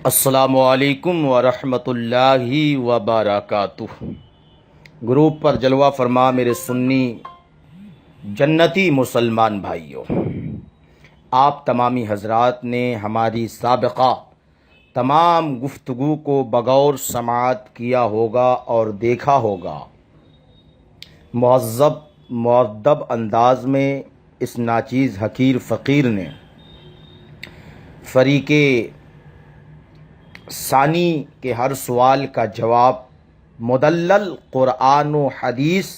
السلام علیکم ورحمۃ اللہ وبرکاتہ۔ گروپ پر جلوہ فرما میرے سنی جنتی مسلمان بھائیوں، آپ تمامی حضرات نے ہماری سابقہ تمام گفتگو کو بغور سماعت کیا ہوگا اور دیکھا ہوگا۔ مہذب مؤدب انداز میں اس ناچیز حقیر فقیر نے فریق ثانی کے ہر سوال کا جواب مدلل قرآن و حدیث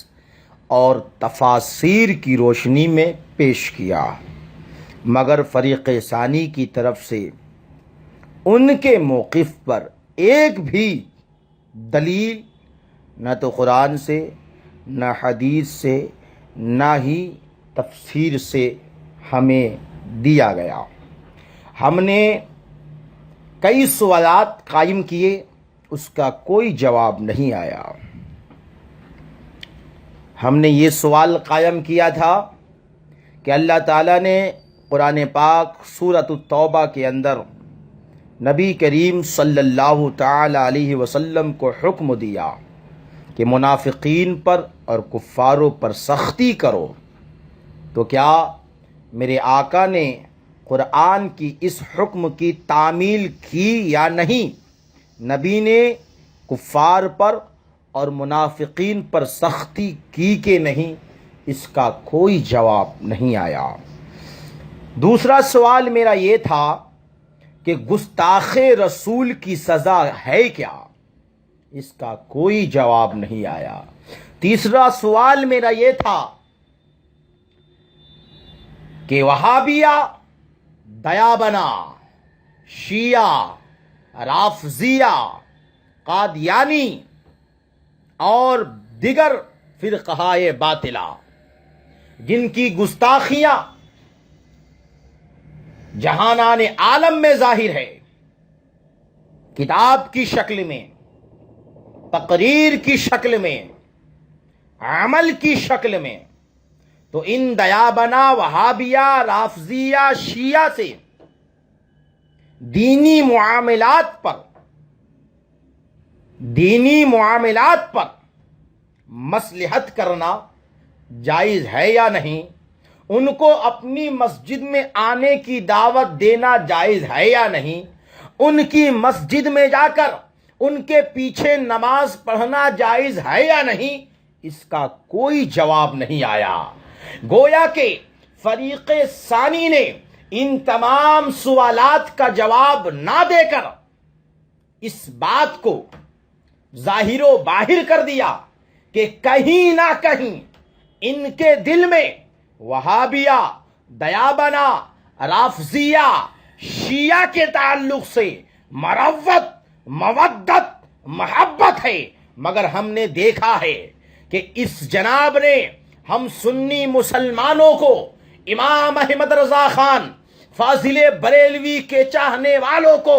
اور تفاسیر کی روشنی میں پیش کیا، مگر فریق ثانی کی طرف سے ان کے موقف پر ایک بھی دلیل نہ تو قرآن سے، نہ حدیث سے، نہ ہی تفسیر سے ہمیں دیا گیا۔ ہم نے کئی سوالات قائم کیے، اس کا کوئی جواب نہیں آیا۔ ہم نے یہ سوال قائم کیا تھا کہ اللہ تعالیٰ نے قرآن پاک سورۃ التوبہ کے اندر نبی کریم صلی اللہ تعالی علیہ وسلم کو حکم دیا کہ منافقین پر اور کفاروں پر سختی کرو، تو کیا میرے آقا نے قرآن کی اس حکم کی تعمیل کی یا نہیں؟ نبی نے کفار پر اور منافقین پر سختی کی کہ نہیں؟ اس کا کوئی جواب نہیں آیا۔ دوسرا سوال میرا یہ تھا کہ گستاخ رسول کی سزا ہے کیا؟ اس کا کوئی جواب نہیں آیا۔ تیسرا سوال میرا یہ تھا کہ وہابیہ، دیابنا، شیعہ، رافضیہ، قادیانی اور دیگر فرقہائے باطلہ جن کی گستاخیاں جہانان عالم میں ظاہر ہے، کتاب کی شکل میں، تقریر کی شکل میں، عمل کی شکل میں، تو ان دیابنا، وہابیہ، رافضیہ، شیعہ سے دینی معاملات پر مصلحت کرنا جائز ہے یا نہیں؟ ان کو اپنی مسجد میں آنے کی دعوت دینا جائز ہے یا نہیں؟ ان کی مسجد میں جا کر ان کے پیچھے نماز پڑھنا جائز ہے یا نہیں؟ اس کا کوئی جواب نہیں آیا۔ گویا کہ فریق ثانی نے ان تمام سوالات کا جواب نہ دے کر اس بات کو ظاہر و باہر کر دیا کہ کہیں نہ کہیں ان کے دل میں وہابیہ، دیابنا، رافضیہ، شیعہ کے تعلق سے مروت، مودت، محبت ہے، مگر ہم نے دیکھا ہے کہ اس جناب نے ہم سنی مسلمانوں کو امام احمد رضا خان فاضل بریلوی کے چاہنے والوں کو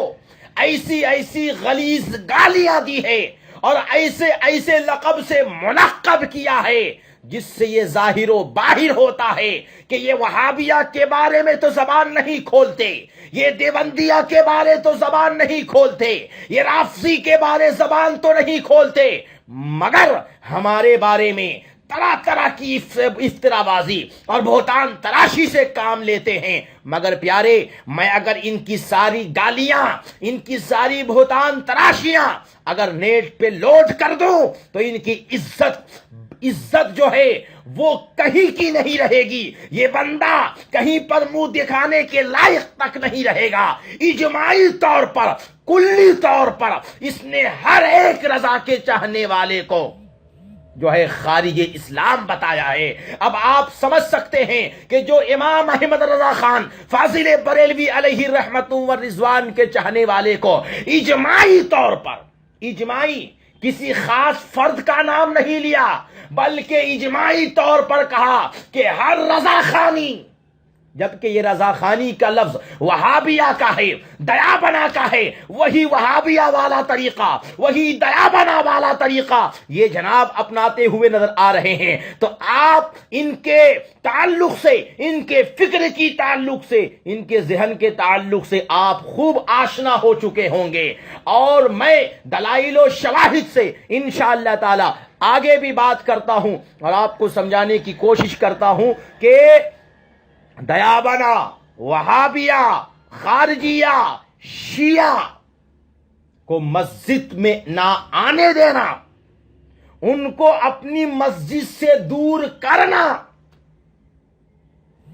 ایسی غلیظ گالیاں دی ہے اور ایسے لقب سے منقب کیا ہے جس سے یہ ظاہر و باہر ہوتا ہے کہ یہ وہابیہ کے بارے میں تو زبان نہیں کھولتے، یہ دیوبندیہ کے بارے تو زبان نہیں کھولتے، یہ رافضی کے بارے زبان تو نہیں کھولتے، مگر ہمارے بارے میں طرح طرح کی افترا بازی اور بہتان تراشی سے کام لیتے ہیں۔ مگر پیارے، میں اگر ان کی ساری گالیاں، ان کی ساری بہتان تراشیاں اگر نیٹ پہ لوڈ کر دوں تو ان کی عزت جو ہے وہ کہیں کی نہیں رہے گی۔ یہ بندہ کہیں پر منہ دکھانے کے لائق تک نہیں رہے گا۔ اجماعی طور پر، کلی طور پر اس نے ہر ایک رضا کے چاہنے والے کو جو ہے خارج اسلام بتایا ہے۔ اب آپ سمجھ سکتے ہیں کہ جو امام احمد رضا خان فاضل بریلوی علیہ رحمت و رضوان کے چاہنے والے کو اجماعی طور پر، اجماعی کسی خاص فرد کا نام نہیں لیا بلکہ اجماعی طور پر کہا کہ ہر رضا خانی جبکہ یہ رضا خانی کا لفظ وہابیہ کا ہے، دیا بنا کا ہے، وہی وہابیہ والا طریقہ، وہی دیا بنا والا طریقہ یہ جناب اپناتے ہوئے نظر آ رہے ہیں۔ تو آپ ان کے تعلق سے، ان کے فکر کی تعلق سے، ان کے ذہن کے تعلق سے آپ خوب آشنا ہو چکے ہوں گے، اور میں دلائل و شواہد سے انشاءاللہ تعالی آگے بھی بات کرتا ہوں اور آپ کو سمجھانے کی کوشش کرتا ہوں کہ دیابنا، وہابیہ، خارجیہ، شیعہ کو مسجد میں نہ آنے دینا، ان کو اپنی مسجد سے دور کرنا،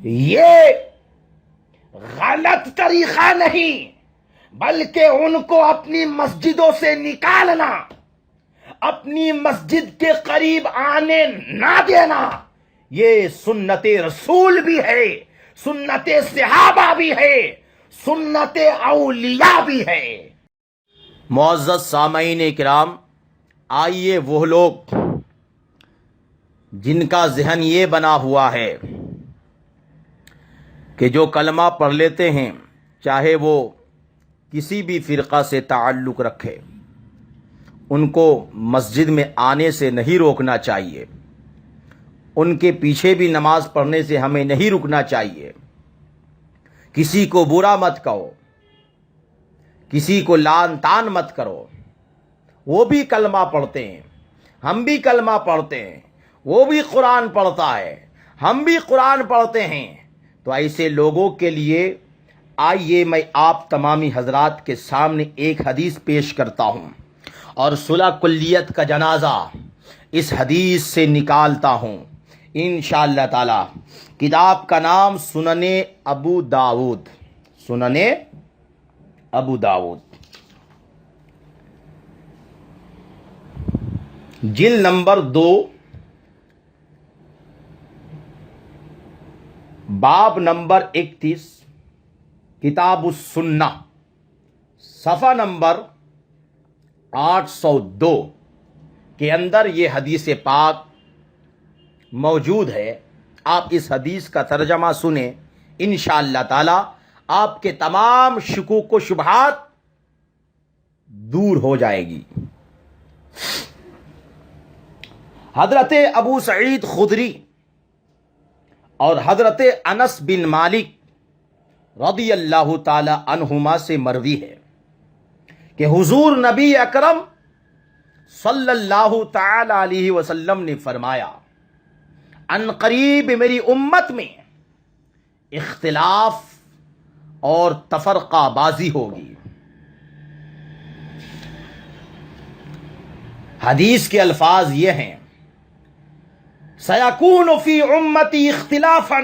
یہ غلط طریقہ نہیں، بلکہ ان کو اپنی مسجدوں سے نکالنا، اپنی مسجد کے قریب آنے نہ دینا، یہ سنت رسول بھی ہے، سنت صحابہ بھی ہے، سنت اولیاء بھی ہے۔ معزز سامعین کرام، آئیے وہ لوگ جن کا ذہن یہ بنا ہوا ہے کہ جو کلمہ پڑھ لیتے ہیں چاہے وہ کسی بھی فرقہ سے تعلق رکھے، ان کو مسجد میں آنے سے نہیں روکنا چاہیے، ان کے پیچھے بھی نماز پڑھنے سے ہمیں نہیں رکنا چاہیے، کسی کو برا مت کہو، کسی کو لعن طعن مت کرو، وہ بھی کلمہ پڑھتے ہیں، ہم بھی کلمہ پڑھتے ہیں، وہ بھی قرآن پڑھتا ہے، ہم بھی قرآن پڑھتے ہیں۔ تو ایسے لوگوں کے لیے آئیے میں آپ تمامی حضرات کے سامنے ایک حدیث پیش کرتا ہوں اور صلح کلیت کا جنازہ اس حدیث سے نکالتا ہوں انشاءاللہ تعالی۔ کتاب کا نام سنن ابو داود، سنن ابو داود، جلد نمبر 2، باب نمبر 31، کتاب السنہ، صفحہ نمبر 802 کے اندر یہ حدیث پاک موجود ہے۔ آپ اس حدیث کا ترجمہ سنیں، انشاءاللہ تعالی آپ کے تمام شکوک و شبہات دور ہو جائے گی۔ حضرت ابو سعید خدری اور حضرت انس بن مالک رضی اللہ تعالی عنہما سے مروی ہے کہ حضور نبی اکرم صلی اللہ تعالی علیہ وسلم نے فرمایا، ان قریب میری امت میں اختلاف اور تفرقہ بازی ہوگی۔ حدیث کے الفاظ یہ ہیں، سیکون فی امتی اختلافا،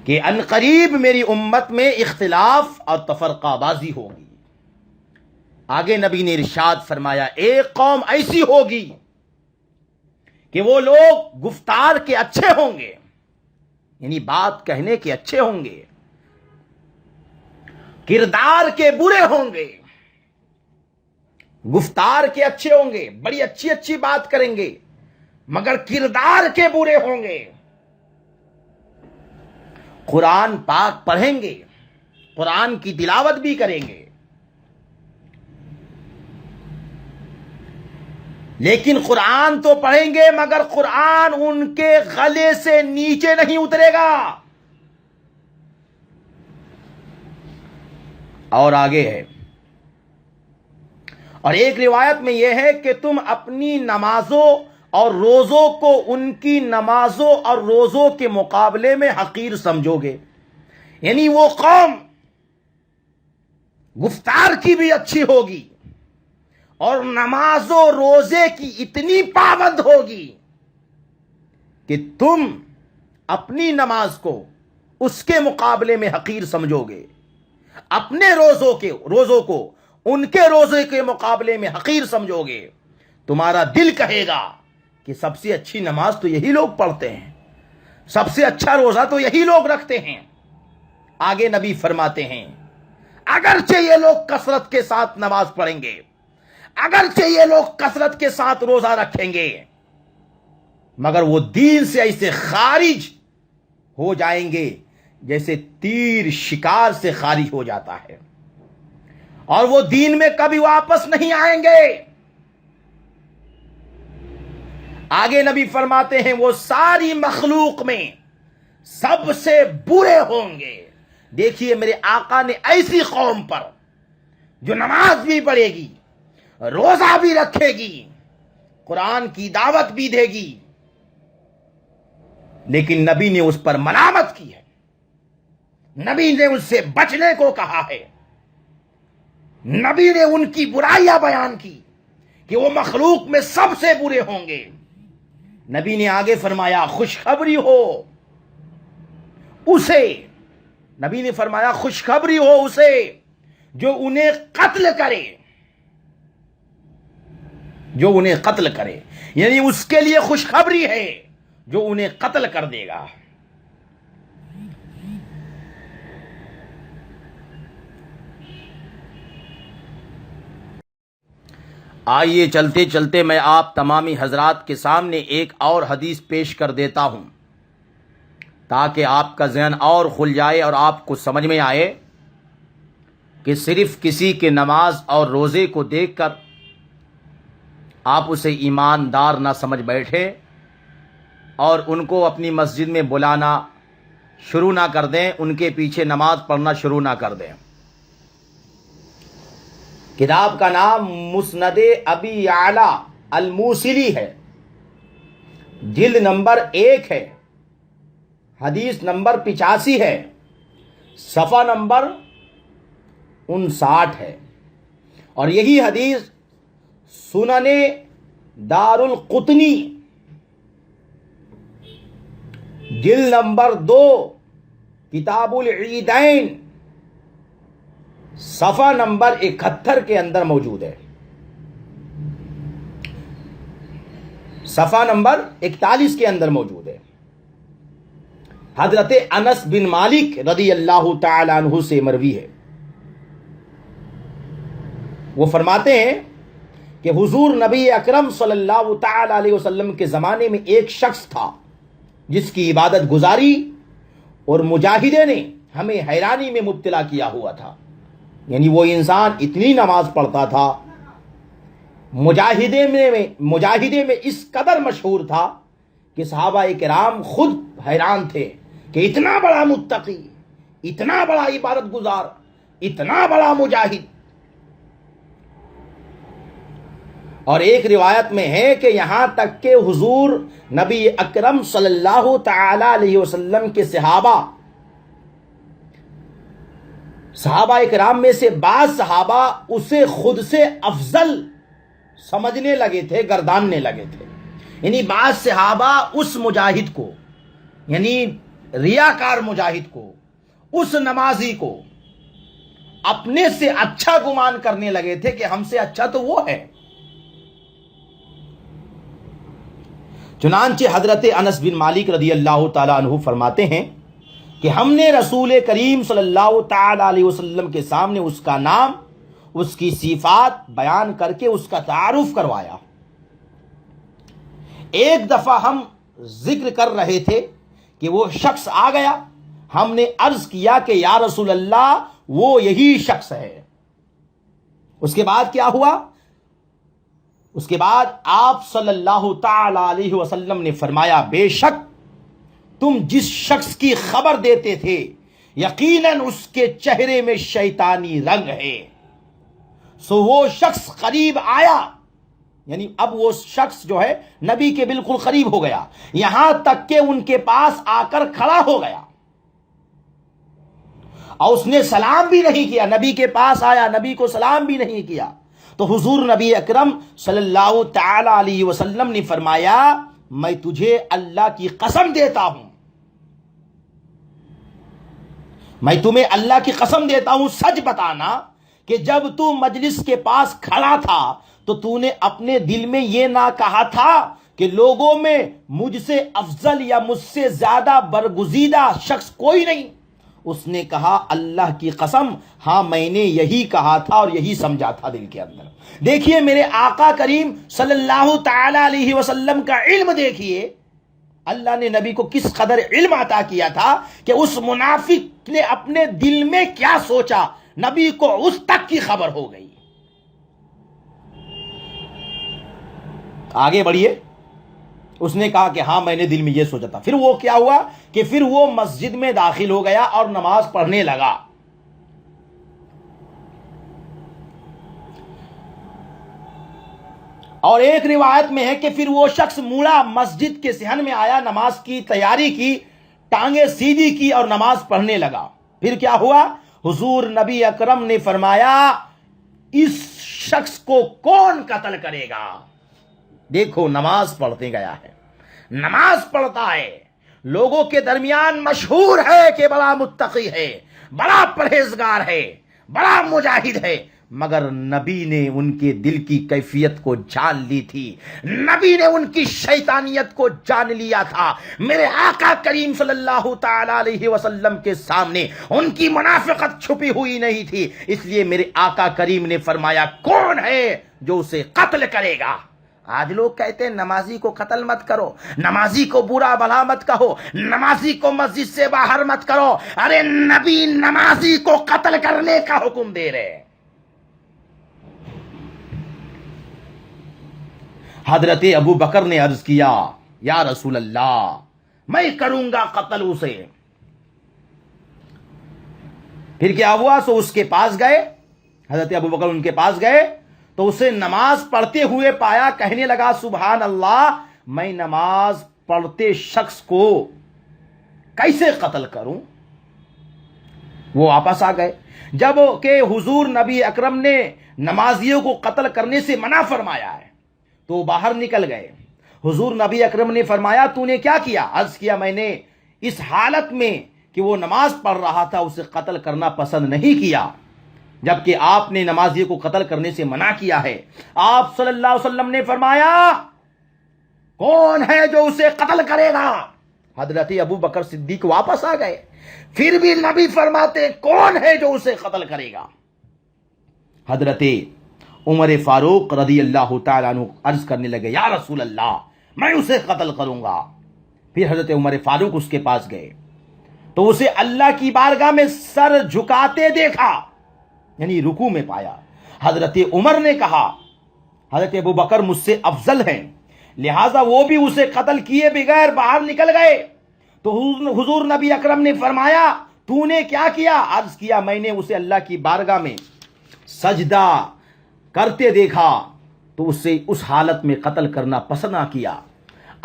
کہ ان قریب میری امت میں اختلاف اور تفرقہ بازی ہوگی۔ آگے نبی نے ارشاد فرمایا، ایک قوم ایسی ہوگی کہ وہ لوگ گفتار کے اچھے ہوں گے، یعنی بات کہنے کے اچھے ہوں گے، کردار کے برے ہوں گے۔ گفتار کے اچھے ہوں گے، بڑی اچھی اچھی بات کریں گے، مگر کردار کے برے ہوں گے۔ قرآن پاک پڑھیں گے، قرآن کی تلاوت بھی کریں گے، لیکن قرآن تو پڑھیں گے مگر قرآن ان کے گلے سے نیچے نہیں اترے گا۔ اور آگے ہے، اور ایک روایت میں یہ ہے کہ تم اپنی نمازوں اور روزوں کو ان کی نمازوں اور روزوں کے مقابلے میں حقیر سمجھو گے۔ یعنی وہ قوم گفتار کی بھی اچھی ہوگی اور نماز و روزے کی اتنی پابند ہوگی کہ تم اپنی نماز کو اس کے مقابلے میں حقیر سمجھو گے، اپنے روزوں کو ان کے روزے کے مقابلے میں حقیر سمجھو گے۔ تمہارا دل کہے گا کہ سب سے اچھی نماز تو یہی لوگ پڑھتے ہیں، سب سے اچھا روزہ تو یہی لوگ رکھتے ہیں۔ آگے نبی فرماتے ہیں، اگرچہ یہ لوگ کثرت کے ساتھ نماز پڑھیں گے، اگرچہ یہ لوگ کثرت کے ساتھ روزہ رکھیں گے مگر وہ دین سے ایسے خارج ہو جائیں گے جیسے تیر شکار سے خارج ہو جاتا ہے، اور وہ دین میں کبھی واپس نہیں آئیں گے۔ آگے نبی فرماتے ہیں وہ ساری مخلوق میں سب سے برے ہوں گے۔ دیکھیے میرے آقا نے ایسی قوم پر جو نماز بھی پڑھے گی، روزہ بھی رکھے گی، قرآن کی دعوت بھی دے گی، لیکن نبی نے اس پر ملامت کی ہے، نبی نے اس سے بچنے کو کہا ہے، نبی نے ان کی برائیاں بیان کی کہ وہ مخلوق میں سب سے برے ہوں گے۔ نبی نے آگے فرمایا خوشخبری ہو اسے، نبی نے فرمایا خوشخبری ہو اسے جو انہیں قتل کرے، جو انہیں قتل کرے، یعنی اس کے لیے خوشخبری ہے جو انہیں قتل کر دے گا۔ آئیے چلتے چلتے میں آپ تمامی حضرات کے سامنے ایک اور حدیث پیش کر دیتا ہوں تاکہ آپ کا ذہن اور کھل جائے اور آپ کو سمجھ میں آئے کہ صرف کسی کے نماز اور روزے کو دیکھ کر آپ اسے ایماندار نہ سمجھ بیٹھے اور ان کو اپنی مسجد میں بلانا شروع نہ کر دیں، ان کے پیچھے نماز پڑھنا شروع نہ کر دیں۔ کتاب کا نام مسند ابی یعلا الموصلی ہے، جلد نمبر 1 ہے، حدیث نمبر 85 ہے، صفحہ نمبر 59 ہے، اور یہی حدیث سنن دار القطنی جلد نمبر 2 کتاب العیدین صفحہ نمبر 71 کے اندر موجود ہے، صفحہ نمبر 41 کے اندر موجود ہے۔ حضرت انس بن مالک رضی اللہ تعالی عنہ سے مروی ہے، وہ فرماتے ہیں کہ حضور نبی اکرم صلی اللہ تعالی علیہ وسلم کے زمانے میں ایک شخص تھا جس کی عبادت گزاری اور مجاہدے نے ہمیں حیرانی میں مبتلا کیا ہوا تھا، یعنی وہ انسان اتنی نماز پڑھتا تھا، مجاہدے میں اس قدر مشہور تھا کہ صحابہ کرام خود حیران تھے کہ اتنا بڑا متقی، اتنا بڑا عبادت گزار، اتنا بڑا مجاہد۔ اور ایک روایت میں ہے کہ یہاں تک کہ حضور نبی اکرم صلی اللہ تعالی علیہ وسلم کے صحابہ کرام میں سے بعض صحابہ اسے خود سے افضل سمجھنے لگے تھے، گرداننے لگے تھے، یعنی بعض صحابہ اس مجاہد کو، یعنی ریاکار مجاہد کو، اس نمازی کو اپنے سے اچھا گمان کرنے لگے تھے کہ ہم سے اچھا تو وہ ہے۔ چنانچہ حضرت انس بن مالک رضی اللہ تعالی عنہ فرماتے ہیں کہ ہم نے رسول کریم صلی اللہ تعالی علیہ وسلم کے سامنے اس کا نام، اس کی صفات بیان کر کے اس کا تعارف کروایا۔ ایک دفعہ ہم ذکر کر رہے تھے کہ وہ شخص آ گیا، ہم نے عرض کیا کہ یا رسول اللہ وہ یہی شخص ہے۔ اس کے بعد کیا ہوا؟ اس کے بعد آپ صلی اللہ تعالی علیہ وسلم نے فرمایا بے شک تم جس شخص کی خبر دیتے تھے یقیناً اس کے چہرے میں شیطانی رنگ ہے، سو وہ شخص قریب آیا، یعنی اب وہ شخص جو ہے نبی کے بالکل قریب ہو گیا، یہاں تک کہ ان کے پاس آ کر کھڑا ہو گیا، اور اس نے سلام بھی نہیں کیا، نبی کے پاس آیا، نبی کو سلام بھی نہیں کیا، تو حضور نبی اکرم صلی اللہ تعالی علیہ وسلم نے فرمایا میں تجھے اللہ کی قسم دیتا ہوں، میں تمہیں اللہ کی قسم دیتا ہوں، سچ بتانا کہ جب تو مجلس کے پاس کھڑا تھا تو تو نے اپنے دل میں یہ نہ کہا تھا کہ لوگوں میں مجھ سے افضل یا مجھ سے زیادہ برگزیدہ شخص کوئی نہیں، اس نے کہا اللہ کی قسم ہاں میں نے یہی کہا تھا اور یہی سمجھا تھا دل کے اندر۔ دیکھیے میرے آقا کریم صلی اللہ تعالی علیہ وسلم کا علم دیکھیے، اللہ نے نبی کو کس قدر علم عطا کیا تھا کہ اس منافق نے اپنے دل میں کیا سوچا نبی کو اس تک کی خبر ہو گئی۔ آگے بڑھیے، اس نے کہا کہ ہاں میں نے دل میں یہ سوچا تھا۔ پھر وہ کیا ہوا کہ پھر وہ مسجد میں داخل ہو گیا اور نماز پڑھنے لگا۔ اور ایک روایت میں ہے کہ پھر وہ شخص مڑا مسجد کے صحن میں آیا، نماز کی تیاری کی، ٹانگیں سیدھی کی اور نماز پڑھنے لگا۔ پھر کیا ہوا؟ حضور نبی اکرم نے فرمایا اس شخص کو کون قتل کرے گا؟ دیکھو نماز پڑھتے گیا ہے، نماز پڑھتا ہے، لوگوں کے درمیان مشہور ہے کہ بڑا متقی ہے، بڑا پرہیزگار ہے، بڑا مجاہد ہے، مگر نبی نے ان کے دل کی کیفیت کو جان لی تھی، نبی نے ان کی شیطانیت کو جان لیا تھا۔ میرے آقا کریم صلی اللہ تعالی علیہ وسلم کے سامنے ان کی منافقت چھپی ہوئی نہیں تھی، اس لیے میرے آقا کریم نے فرمایا کون ہے جو اسے قتل کرے گا؟ آج لوگ کہتے ہیں نمازی کو قتل مت کرو، نمازی کو برا بھلا مت کہو، نمازی کو مسجد سے باہر مت کرو۔ ارے نبی نمازی کو قتل کرنے کا حکم دے رہے۔ حضرت ابو بکر نے عرض کیا یا رسول اللہ میں کروں گا قتل اسے۔ پھر کیا ہوا؟ سو اس کے پاس گئے، حضرت ابو بکر ان کے پاس گئے تو اسے نماز پڑھتے ہوئے پایا، کہنے لگا سبحان اللہ میں نماز پڑھتے شخص کو کیسے قتل کروں؟ وہ واپس آ گئے، جب کہ حضور نبی اکرم نے نمازیوں کو قتل کرنے سے منع فرمایا ہے تو وہ باہر نکل گئے۔ حضور نبی اکرم نے فرمایا تو نے کیا کیا؟ عرض کیا میں نے اس حالت میں کہ وہ نماز پڑھ رہا تھا اسے قتل کرنا پسند نہیں کیا، جبکہ آپ نے نمازی کو قتل کرنے سے منع کیا ہے۔ آپ صلی اللہ علیہ وسلم نے فرمایا کون ہے جو اسے قتل کرے گا؟ حضرت ابو بکر صدیق واپس آ گئے، پھر بھی نبی فرماتے کون ہے جو اسے قتل کرے گا؟ حضرت عمر فاروق رضی اللہ تعالیٰ عنہ عرض کرنے لگے یا رسول اللہ میں اسے قتل کروں گا۔ پھر حضرت عمر فاروق اس کے پاس گئے تو اسے اللہ کی بارگاہ میں سر جھکاتے دیکھا، یعنی رکوع میں پایا۔ حضرت عمر نے کہا حضرت ابو بکر مجھ سے افضل ہیں، لہٰذا وہ بھی اسے قتل کیے بغیر باہر نکل گئے۔ تو حضور نبی اکرم نے فرمایا تو نے کیا کیا؟ عرض کیا میں نے اسے اللہ کی بارگاہ میں سجدہ کرتے دیکھا تو اسے اس حالت میں قتل کرنا پسند نہ کیا۔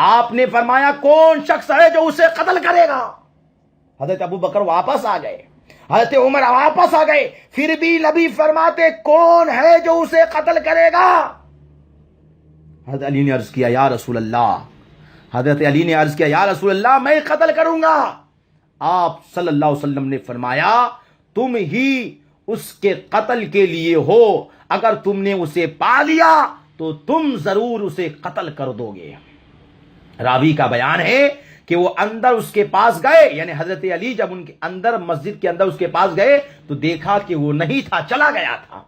آپ نے فرمایا کون شخص ہے جو اسے قتل کرے گا؟ حضرت ابو بکر واپس آ گئے، حضرت عمر واپس آ گئے، پھر بھی نبی فرماتے کون ہے جو اسے قتل کرے گا؟ حضرت علی نے عرض کیا یا رسول اللہ، حضرت علی نے عرض کیا یا رسول اللہ میں قتل کروں گا۔ آپ صلی اللہ علیہ وسلم نے فرمایا تم ہی اس کے قتل کے لیے ہو، اگر تم نے اسے پا لیا تو تم ضرور اسے قتل کر دو گے۔ راوی کا بیان ہے کہ وہ اندر اس کے پاس گئے، یعنی حضرت علی جب ان کے اندر مسجد کے اندر اس کے پاس گئے تو دیکھا کہ وہ نہیں تھا، چلا گیا تھا۔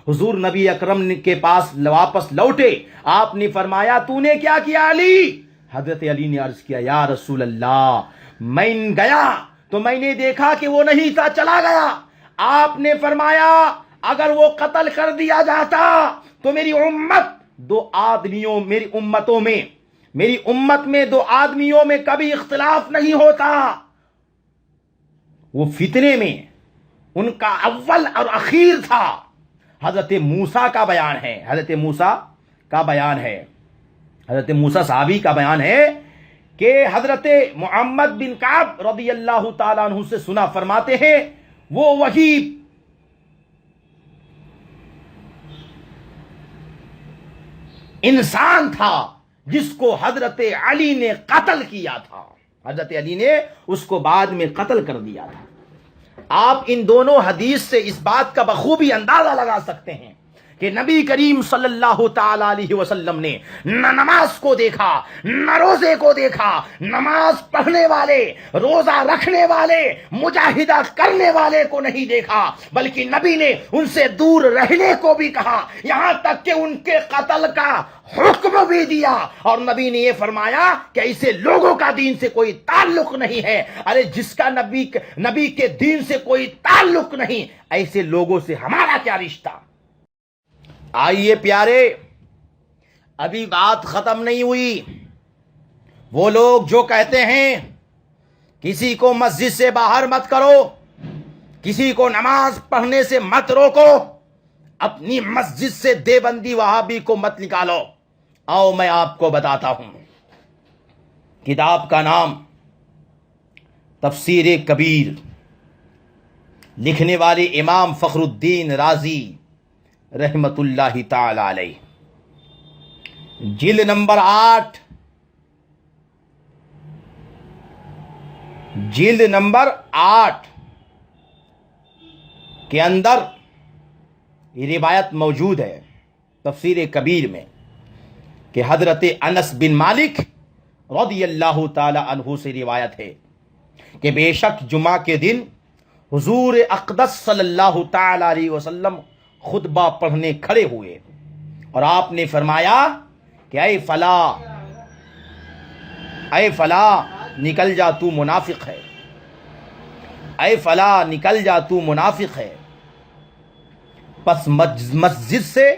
حضور نبی اکرم کے پاس واپس لوٹے، آپ نے فرمایا تو نے کیا کیا علی؟ حضرت علی نے عرض کیا یا رسول اللہ میں گیا تو میں نے دیکھا کہ وہ نہیں تھا، چلا گیا۔ آپ نے فرمایا اگر وہ قتل کر دیا جاتا تو میری امت میں دو آدمیوں میں کبھی اختلاف نہیں ہوتا۔ وہ فتنے میں ان کا اول اور اخیر تھا۔ حضرت موسیٰ کا بیان ہے، حضرت موسیٰ صحابی کا بیان ہے کہ حضرت محمد بن کعب رضی اللہ تعالیٰ عنہ سے سنا، فرماتے ہیں وہ وہی انسان تھا جس کو حضرت علی نے قتل کیا تھا، حضرت علی نے اس کو بعد میں قتل کر دیا تھا۔ آپ ان دونوں حدیث سے اس بات کا بخوبی اندازہ لگا سکتے ہیں کہ نبی کریم صلی اللہ تعالی علیہ وسلم نے نہ نماز کو دیکھا، نہ روزے کو دیکھا، نماز پڑھنے والے، روزہ رکھنے والے، مجاہدہ کرنے والے کو نہیں دیکھا، بلکہ نبی نے ان سے دور رہنے کو بھی کہا، یہاں تک کہ ان کے قتل کا حکم بھی دیا، اور نبی نے یہ فرمایا کہ ایسے لوگوں کا دین سے کوئی تعلق نہیں ہے۔ ارے جس کا نبی کے دین سے کوئی تعلق نہیں، ایسے لوگوں سے ہمارا کیا رشتہ؟ آئیے پیارے، ابھی بات ختم نہیں ہوئی۔ وہ لوگ جو کہتے ہیں کسی کو مسجد سے باہر مت کرو، کسی کو نماز پڑھنے سے مت روکو، اپنی مسجد سے دیوبندی وہابی کو مت نکالو، آؤ میں آپ کو بتاتا ہوں۔ کتاب کا نام تفسیر کبیر، لکھنے والے امام فخر الدین رازی رحمت اللہ تعالی علیہ، جلد نمبر 8، جلد نمبر 8 کے اندر یہ روایت موجود ہے تفسیر کبیر میں کہ حضرت انس بن مالک رضی اللہ تعالی عنہ سے روایت ہے کہ بے شک جمعہ کے دن حضور اقدس صلی اللہ تعالی علیہ وسلم خطبہ پڑھنے کھڑے ہوئے، اور آپ نے فرمایا کہ اے فلاں نکل جا تو منافق ہے، اے فلاں نکل جا تو منافق ہے۔ پس مسجد سے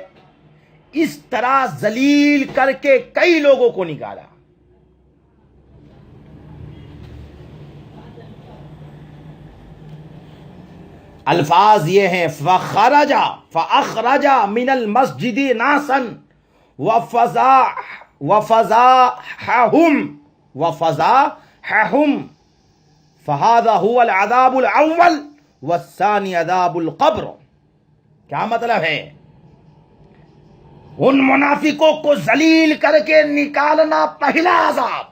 اس طرح ذلیل کر کے کئی لوگوں کو نکالا۔ الفاظ یہ ہیں فَأَخْرَجَ مِنَ الْمَسْجِدِ نَاسًا وَفَزَاحَهُمْ فَهَذَا هُوَ الْعَذَابُ الْأَوَّلُ وَالثَّانِي عَذَابُ الْقَبْرِ۔ کیا مطلب ہے؟ ان منافقوں کو ذلیل کر کے نکالنا پہلا عذاب۔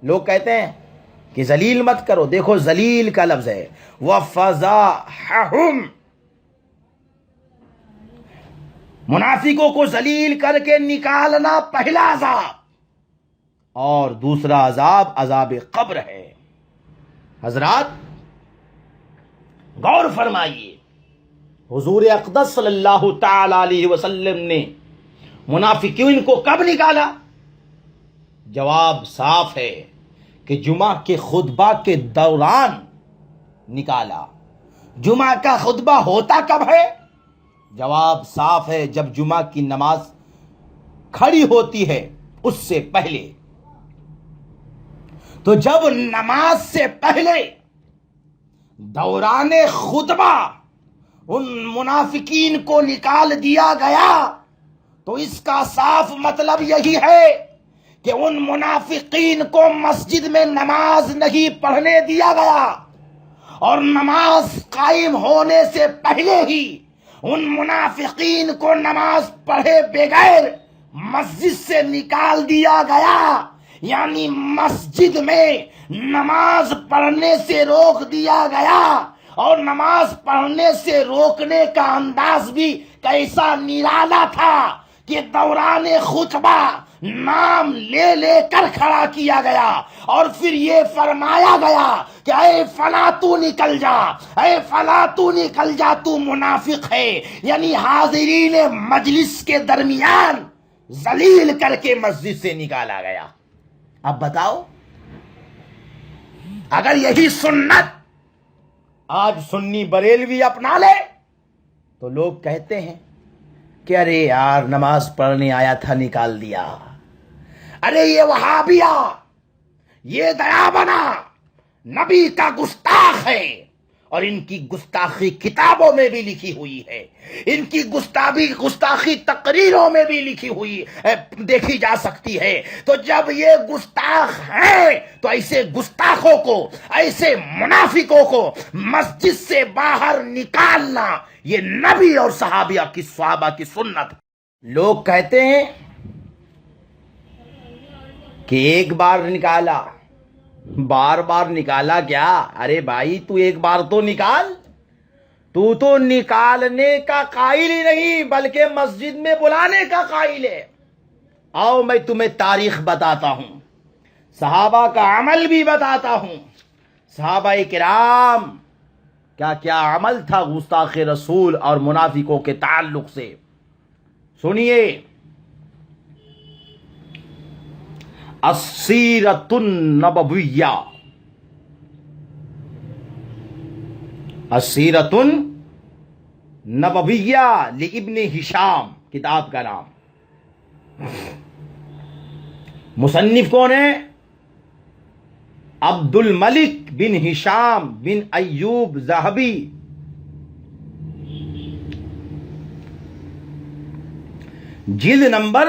لوگ کہتے ہیں کہ ذلیل مت کرو، دیکھو ذلیل کا لفظ ہے وَفَزَاحَهُمْ، منافقوں کو ذلیل کر کے نکالنا پہلا عذاب، اور دوسرا عذاب عذاب قبر ہے۔ حضرات غور فرمائیے، حضور اقدس صلی اللہ تعالی علیہ وسلم نے منافقین کو کب نکالا؟ جواب صاف ہے کہ جمعہ کے خطبہ کے دوران نکالا۔ جمعہ کا خطبہ ہوتا کب ہے؟ جواب صاف ہے، جب جمعہ کی نماز کھڑی ہوتی ہے اس سے پہلے۔ تو جب نماز سے پہلے دوران خطبہ ان منافقین کو نکال دیا گیا، تو اس کا صاف مطلب یہی ہے کہ ان منافقین کو مسجد میں نماز نہیں پڑھنے دیا گیا، اور نماز قائم ہونے سے پہلے ہی ان منافقین کو نماز پڑھے بغیر مسجد سے نکال دیا گیا، یعنی مسجد میں نماز پڑھنے سے روک دیا گیا۔ اور نماز پڑھنے سے روکنے کا انداز بھی کیسا نرالا تھا کہ دوران خطبہ نام لے لے کر کھڑا کیا گیا، اور پھر یہ فرمایا گیا کہ اے فلاں تو نکل جا، اے فلاں تو نکل جا، تو منافق ہے، یعنی حاضرین مجلس کے درمیان ذلیل کر کے مسجد سے نکالا گیا۔ اب بتاؤ، اگر یہی سنت آج سنی بریلوی اپنا لے تو لوگ کہتے ہیں کہ ارے یار نماز پڑھنے آیا تھا نکال دیا، ارے یہ وہابیہ، یہ دیا بنا نبی کا گستاخ ہے، اور ان کی گستاخی کتابوں میں بھی لکھی ہوئی ہے، ان کی گستاخی تقریروں میں بھی لکھی ہوئی دیکھی جا سکتی ہے۔ تو جب یہ گستاخ ہیں تو ایسے گستاخوں کو، ایسے منافقوں کو مسجد سے باہر نکالنا یہ نبی اور صحابہ کی سنت۔ لوگ کہتے ہیں کہ ایک بار نکالا، بار بار نکالا کیا؟ ارے بھائی تو ایک بار تو نکال، تو نکالنے کا قائل ہی نہیں بلکہ مسجد میں بلانے کا قائل ہے۔ آؤ میں تمہیں تاریخ بتاتا ہوں، صحابہ کا عمل بھی بتاتا ہوں۔ صحابہ کرام کیا کیا عمل تھا گستاخ رسول اور منافقوں کے تعلق سے، سنیے۔ السیرۃ النبویہ، السیرۃ النبویہ لابن ہشام کتاب کا نام۔ مصنف کون ہے؟ عبد الملک بن ہشام بن ایوب ذہبی۔ جلد نمبر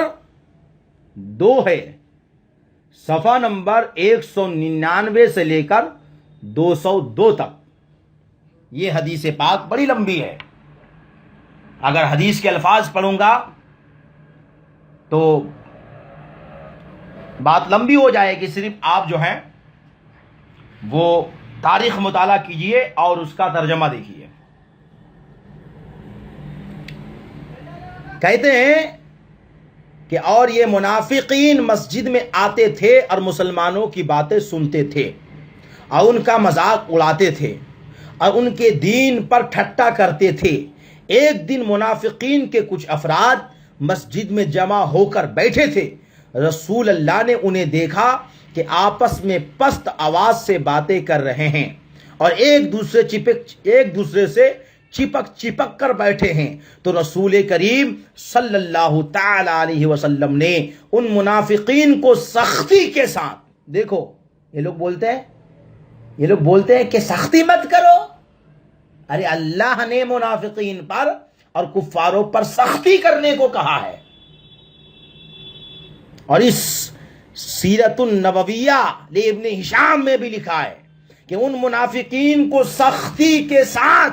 2 ہے، صفحہ نمبر 199 سے لے کر 202 تک۔ یہ حدیث پاک بڑی لمبی ہے، اگر حدیث کے الفاظ پڑھوں گا تو بات لمبی ہو جائے گی۔ صرف آپ جو ہیں وہ تاریخ مطالعہ کیجئے اور اس کا ترجمہ دیکھیے۔ کہتے ہیں کہ اور یہ منافقین مسجد میں آتے تھے اور مسلمانوں کی باتیں سنتے تھے اور ان کا مذاق اڑاتے تھے اور ان کے دین پر ٹھٹا کرتے تھے۔ ایک دن منافقین کے کچھ افراد مسجد میں جمع ہو کر بیٹھے تھے۔ رسول اللہ نے انہیں دیکھا کہ آپس میں پست آواز سے باتیں کر رہے ہیں اور ایک دوسرے سے چپک کر بیٹھے ہیں، تو رسول کریم صلی اللہ تعالی علیہ وسلم نے ان منافقین کو سختی کے ساتھ، دیکھو یہ لوگ بولتے ہیں کہ سختی مت کرو، ارے اللہ نے منافقین پر اور کفاروں پر سختی کرنے کو کہا ہے۔ اور اس سیرت النبویہ لابن ہشام میں بھی لکھا ہے کہ ان منافقین کو سختی کے ساتھ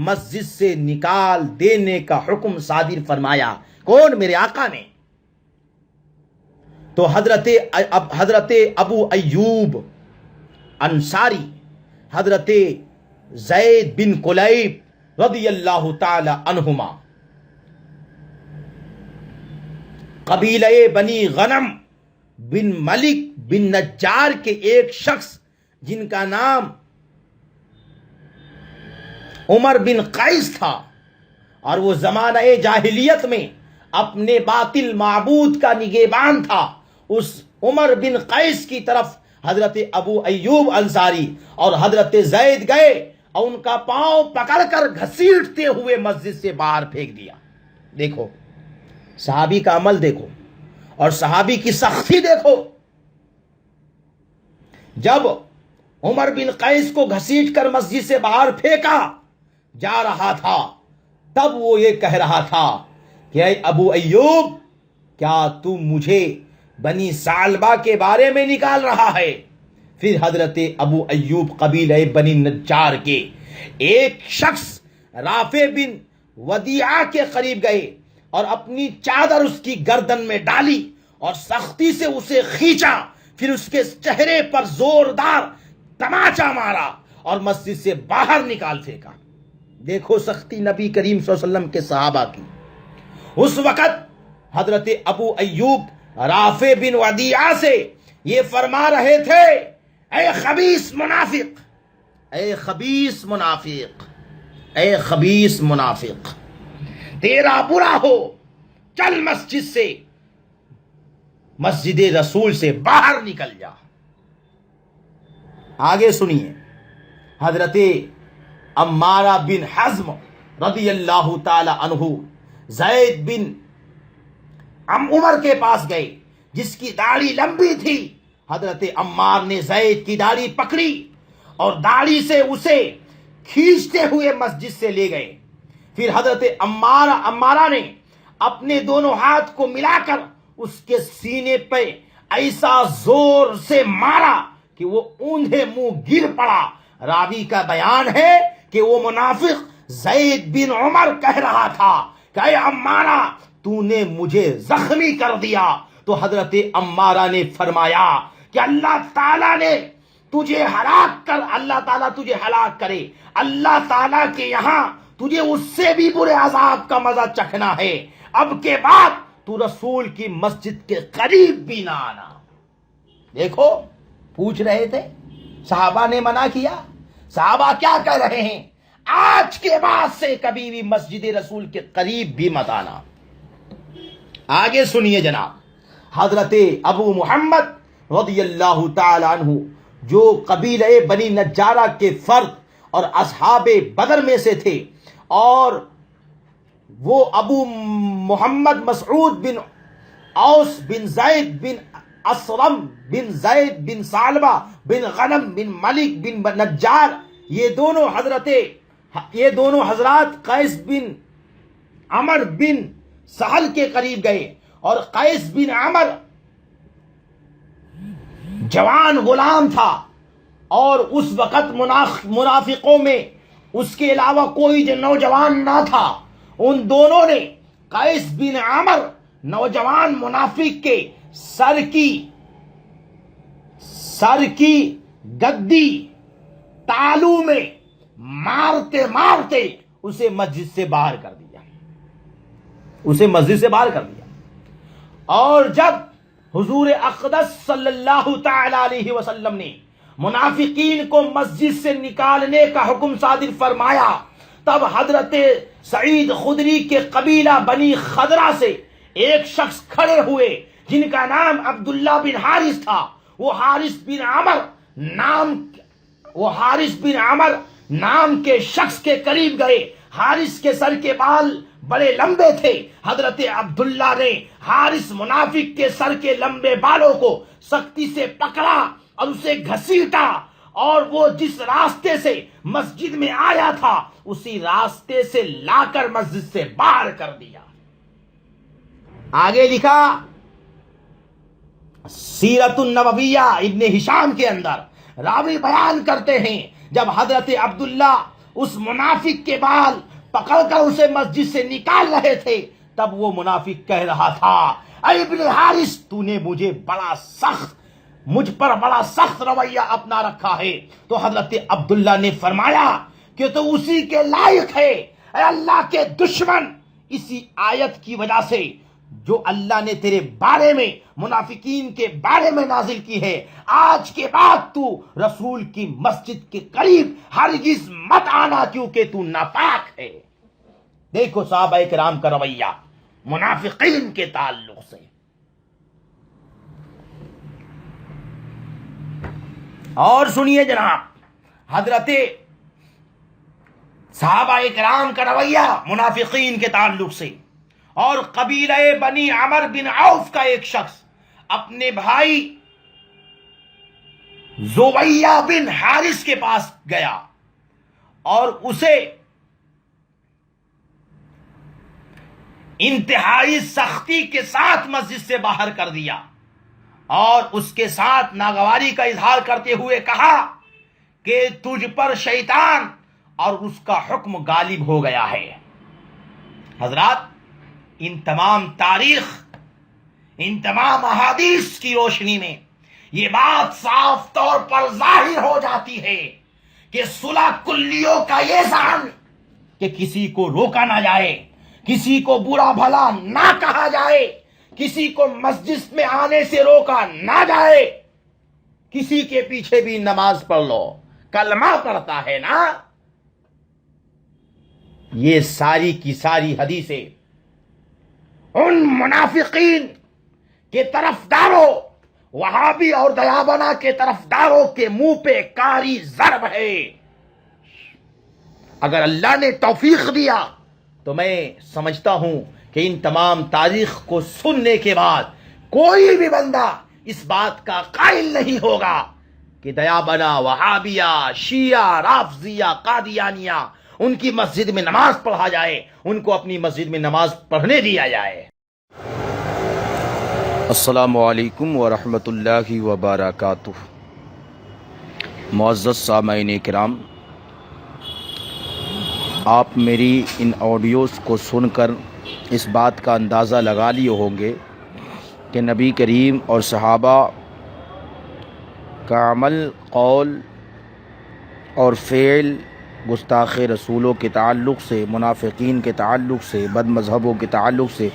مسجد سے نکال دینے کا حکم صادر فرمایا۔ کون؟ میرے آقا نے۔ تو حضرت ابو ایوب انصاری، حضرت زید بن کلیب رضی اللہ تعالی عنہما، قبیلہ بنی غنم بن ملک بن نجار کے ایک شخص جن کا نام عمر بن قیس تھا، اور وہ زمانہ جاہلیت میں اپنے باطل معبود کا نگہبان تھا، اس عمر بن قیس کی طرف حضرت ابو ایوب انصاری اور حضرت زید گئے اور ان کا پاؤں پکڑ کر گھسیٹتے ہوئے مسجد سے باہر پھینک دیا۔ دیکھو صحابی کا عمل دیکھو اور صحابی کی سختی دیکھو۔ جب عمر بن قیس کو گھسیٹ کر مسجد سے باہر پھینکا جا رہا تھا، تب وہ یہ کہہ رہا تھا کہ اے ابو ایوب، کیا تو مجھے بنی ثعلبہ کے بارے میں نکال رہا ہے؟ پھر حضرت ابو ایوب قبیلہ بنی نجار کے ایک شخص رافع بن ودیعہ کے قریب گئے اور اپنی چادر اس کی گردن میں ڈالی اور سختی سے اسے کھینچا، پھر اس کے چہرے پر زوردار تماچا مارا اور مسجد سے باہر نکال پھینکا۔ دیکھو سختی نبی کریم صلی اللہ علیہ وسلم کے صحابہ کی۔ اس وقت حضرت ابو ایوب رافع بن ودیعہ سے یہ فرما رہے تھے، اے خبیث منافق، اے خبیث منافق، اے خبیث منافق، تیرا برا ہو، چل مسجد سے، مسجد رسول سے باہر نکل جا۔ آگے سنیے، حضرت عمارہ بن حزم رضی اللہ تعالی عنہ زید بن عمر کے پاس گئے جس کی داڑھی لمبی تھی۔ حضرت عمار نے زید کی داڑھی پکڑی اور داڑھی سے اسے کھینچتے ہوئے مسجد سے لے گئے۔ پھر حضرت عمارہ نے اپنے دونوں ہاتھ کو ملا کر اس کے سینے پہ ایسا زور سے مارا کہ وہ اوندھے منہ گر پڑا۔ راوی کا بیان ہے کہ وہ منافق زید بن عمر کہہ رہا تھا کہ اے عمارہ، تو نے مجھے زخمی کر دیا۔ تو حضرت عمارہ نے فرمایا کہ اللہ تعالیٰ نے تجھے ہلاک کر اللہ تعالیٰ تجھے ہلاک کرے، اللہ تعالیٰ کے یہاں تجھے اس سے بھی برے عذاب کا مزہ چکھنا ہے، اب کے بعد تو رسول کی مسجد کے قریب بھی نہ آنا۔ دیکھو پوچھ رہے تھے، صحابہ نے منع کیا، صحابہ کیا کہہ رہے ہیں؟ آج کے بعد سے کبھی بھی مسجد رسول کے قریب بھی مت آنا۔ آگے سنیے جناب، حضرت ابو محمد رضی اللہ تعالی عنہ جو قبیلہ بنی نجارہ کے فرد اور اصحاب بدر میں سے تھے، اور وہ ابو محمد مسعود بن اوس بن زید بن اسرم بن زید بن ثعلبہ بن غنم بن ملک بن نجار، یہ دونوں حضرات قیس بن عمر بن سہل کے قریب گئے، اور قیس بن عمر جوان غلام تھا، اور اس وقت منافقوں میں اس کے علاوہ کوئی جو نوجوان نہ تھا۔ ان دونوں نے قیس بن عمر نوجوان منافق کے سر کی گدی تالو میں مارتے مارتے اسے مسجد سے باہر کر دیا، اور جب حضور اقدس صلی اللہ تعالی علیہ وسلم نے منافقین کو مسجد سے نکالنے کا حکم صادر فرمایا، تب حضرت سعید خدری کے قبیلہ بنی خدرہ سے ایک شخص کھڑے ہوئے جن کا نام عبداللہ بن حارث تھا۔ وہ حارث بن عمر نام کے شخص کے قریب گئے۔ حارث کے سر کے بال بڑے لمبے تھے۔ حضرت عبداللہ نے حارث منافق کے سر کے لمبے بالوں کو سختی سے پکڑا اور اسے گھسیٹا، اور وہ جس راستے سے مسجد میں آیا تھا اسی راستے سے لا کر مسجد سے باہر کر دیا۔ آگے لکھا سیرت النبویہ ابن ہشام کے اندر راوی بیان کرتے ہیں، جب حضرت عبداللہ اس منافق کے بال پکڑ کر اسے مسجد سے نکال رہے تھے، تب وہ منافق کہہ رہا تھا، اے ابن حارث، تو نے مجھ پر بڑا سخت رویہ اپنا رکھا ہے۔ تو حضرت عبداللہ نے فرمایا کہ تو اسی کے لائق ہے، اے اللہ کے دشمن، اسی آیت کی وجہ سے جو اللہ نے تیرے بارے میں منافقین کے بارے میں نازل کی ہے، آج کے بعد تو رسول کی مسجد کے قریب ہرگز مت آنا کیونکہ تو ناپاک ہے۔ دیکھو صحابہ کرام کا رویہ منافقین کے تعلق سے۔ اور سنیے جناب، حضرت صحابہ کرام کا رویہ منافقین کے تعلق سے۔ اور قبیلہ بنی عمر بن عوف کا ایک شخص اپنے بھائی زبیہ بن حارث کے پاس گیا اور اسے انتہائی سختی کے ساتھ مسجد سے باہر کر دیا، اور اس کے ساتھ ناگواری کا اظہار کرتے ہوئے کہا کہ تجھ پر شیطان اور اس کا حکم غالب ہو گیا ہے۔ حضرات، ان تمام تاریخ، ان تمام احادیث کی روشنی میں یہ بات صاف طور پر ظاہر ہو جاتی ہے کہ صلح کلیوں کا یہ ضابطہ کہ کسی کو روکا نہ جائے، کسی کو برا بھلا نہ کہا جائے، کسی کو مسجد میں آنے سے روکا نہ جائے، کسی کے پیچھے بھی نماز پڑھ لو، کلمہ پڑھتا ہے نا۔ یہ ساری کی ساری حدیثیں ان منافقین کے طرفداروں، وہابی اور دیابنا کے طرفداروں کے منہ پہ کاری ضرب ہے۔ اگر اللہ نے توفیق دیا تو میں سمجھتا ہوں کہ ان تمام تاریخ کو سننے کے بعد کوئی بھی بندہ اس بات کا قائل نہیں ہوگا کہ دیابنا، وہابیہ، شیعہ، رافضیہ، قادیانیہ ان کی مسجد میں نماز پڑھا جائے، ان کو اپنی مسجد میں نماز پڑھنے دیا جائے۔ السلام علیکم ورحمۃ اللہ وبرکاتہ۔ معزز سامعین کرام، آپ میری ان آڈیوز کو سن کر اس بات کا اندازہ لگا لیے ہوں گے کہ نبی کریم اور صحابہ کا عمل، قول اور فعل گستاخ رسولوں کے تعلق سے، منافقین کے تعلق سے، بد مذہبوں کے تعلق سے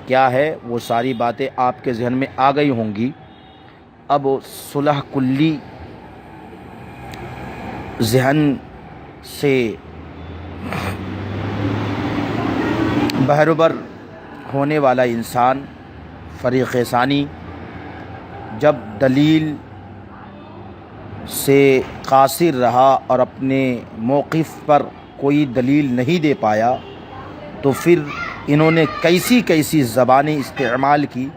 کیا ہے، وہ ساری باتیں آپ کے ذہن میں آ گئی ہوں گی۔ اب صلح کلی ذہن سے بہربر ہونے والا انسان، فریق ثانی، جب دلیل سے قاصر رہا اور اپنے موقف پر کوئی دلیل نہیں دے پایا، تو پھر انہوں نے کیسی کیسی زبانیں استعمال کی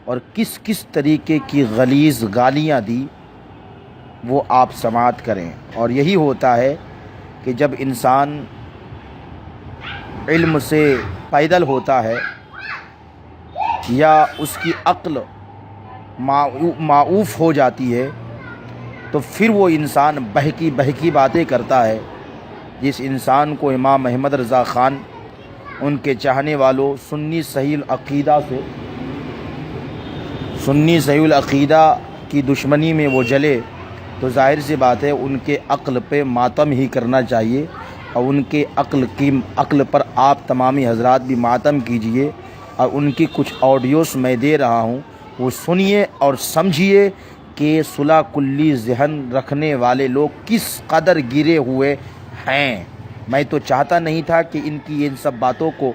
اور کس کس طریقے کی غلیظ گالیاں دی، وہ آپ سماعت کریں۔ اور یہی ہوتا ہے کہ جب انسان علم سے پیدل ہوتا ہے یا اس کی عقل معوف ہو جاتی ہے، تو پھر وہ انسان بہکی باتیں کرتا ہے۔ جس انسان کو امام احمد رضا خان، ان کے چاہنے والوں، سنی صحیح العقیدہ کی دشمنی میں وہ جلے، تو ظاہر سی بات ہے ان کے عقل پہ ماتم ہی کرنا چاہیے، اور ان کے عقل پر آپ تمامی حضرات بھی ماتم کیجئے۔ اور ان کی کچھ آڈیوز میں دے رہا ہوں، وہ سنیے اور سمجھیے کہ صلح کلی ذہن رکھنے والے لوگ کس قدر گرے ہوئے ہیں۔ میں تو چاہتا نہیں تھا کہ ان سب باتوں کو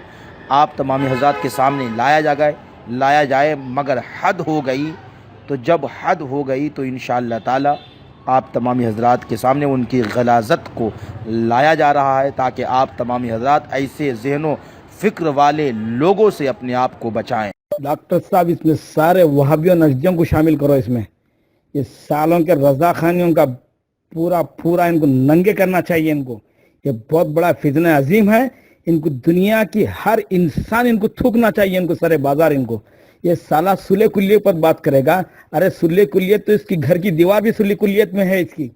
آپ تمامی حضرات کے سامنے لایا جائے، مگر حد ہو گئی۔ تو جب حد ہو گئی تو انشاءاللہ تعالی آپ تمامی حضرات کے سامنے ان کی غلاظت کو لایا جا رہا ہے، تاکہ آپ تمامی حضرات ایسے ذہن و فکر والے لوگوں سے اپنے آپ کو بچائیں۔ ڈاکٹر صاحب، اس میں سارے وہابیوں نجدیوں کو شامل کرو۔ اس میں یہ سالوں کے رضا خانیوں کا پورا ان کو ننگے کرنا چاہیے۔ ان کو یہ بہت بڑا فتنہ عظیم ہے، ان کو دنیا کی ہر انسان ان کو تھوکنا چاہیے، ان کو سارے بازار۔ ان کو یہ سالہ صلح کلیت پر بات کرے گا، ارے صلح کلیت تو اس کی گھر کی دیوار بھی صلح کلیت میں ہے اس کی،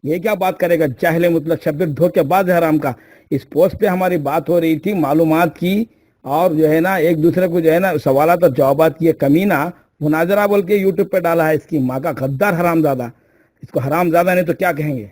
یہ کیا بات کرے گا؟ جاہل مطلب شبیر دھوکے باز حرام کا۔ اس پوسٹ پہ ہماری بات ہو رہی تھی معلومات کی، اور جو ہے نا ایک دوسرے کو جو ہے نا سوالات اور جوابات کی کمینہ مناظرہ بول کے یوٹیوب پہ ڈالا ہے۔ اس کی ماں کا غدار حرام زادہ، اس کو حرام زادہ نہیں تو کیا کہیں گے؟